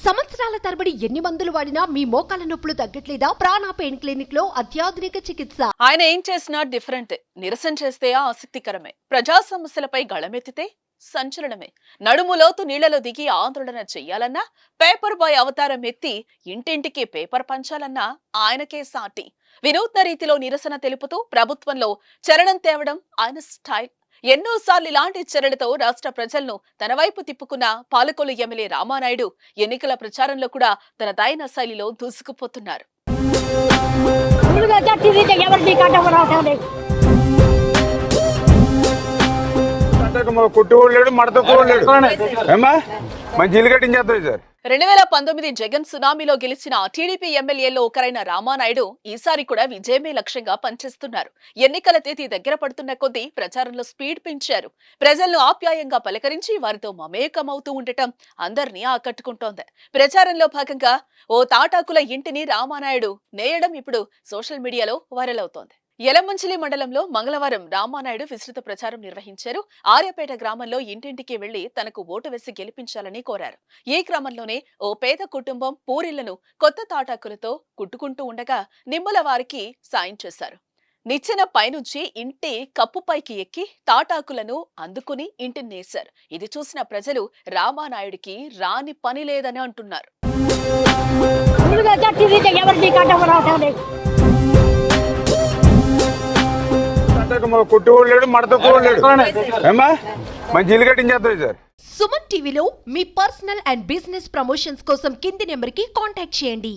సంవత్సరాల తరబడి ఎన్ని మందులు వాడినా మీ మోకాల నొప్పులు తగ్గట్లేదా? ప్రాణ పెయిన్ క్లినిక్ లో అత్యాధునిక చికిత్స. ఆయన ఏం చేసినా డిఫరెంట్. నిరసన చేస్తే ఆసక్తికరమే. ప్రజా సమస్యలపై గళమెత్తితే సంచలనమే. నడుములోతు నీళ్లలో దిగి ఆందోళన చెయ్యాలన్నా, పేపర్ బాయ్ అవతారం ఎత్తి ఇంటింటికి పేపర్ పంచాలన్నా ఆయనకే సాటి. వినూత్న రీతిలో నిరసన తెలుపుతూ ప్రభుత్వంలో చలనం తేవడం ఆయన స్టైల్. ఎన్నోసార్లు ఇలాంటి చర్యలతో రాష్ట్ర ప్రజలను తన వైపు తిప్పుకున్న పాలకొల్లు ఎమ్మెల్యే రామానాయుడు ఎన్నికల ప్రచారంలో కూడా తనదైన శైలిలో దూసుకుపోతున్నారు. కొట్టుకోలేడు, మడతకోలేడు, మంచి ఇల్లు కట్టించేస్తాయి సార్. 2019 జగన్ సునామీలో గెలిచిన టీడీపీ ఎమ్మెల్యేలో ఒకరైన రామానాయుడు ఈసారి కూడా విజయమే లక్ష్యంగా పనిచేస్తున్నారు. ఎన్నికల తేదీ దగ్గర పడుతున్న కొద్దీ ప్రచారంలో స్పీడ్ పెంచారు. ప్రజలను ఆప్యాయంగా పలకరించి వారితో మమేకమవుతూ ఉండటం అందరినీ ఆకట్టుకుంటోంది. ప్రచారంలో భాగంగా ఓ తాటాకుల ఇంటిని రామానాయుడు నేయడం ఇప్పుడు సోషల్ మీడియాలో వైరల్ అవుతోంది. యలమంచిలి మండలంలో మంగళవారం రామానాయుడు విస్తృత ప్రచారం నిర్వహించారు. ఆర్యపేట గ్రామంలో ఇంటింటికి వెళ్లి తనకు ఓటు వేసి గెలిపించాలని కోరారు. ఈ క్రమంలోనే ఓ పేద కుటుంబం పూరిళ్లను కొత్త తాటాకులతో కుట్టుకుంటూ ఉండగా నిమ్మల వారికి సాయం చేశారు. నిచ్చెన పైనుంచి ఇంటి కప్పుపైకి ఎక్కి తాటాకులను అందుకుని ఇంటిని నేశారు. ఇది చూసిన ప్రజలు రామానాయుడికి రాని పని లేదని అంటున్నారు. కొట్టుకోలేడు, మడతకోలేడు, మంచి ఇల్లు కట్టించేస్తాయి సార్. సుమన్ టీవీలో మీ పర్సనల్ అండ్ బిజినెస్ ప్రమోషన్స్ కోసం కింది నెంబర్ కి కాంటాక్ట్ చేయండి.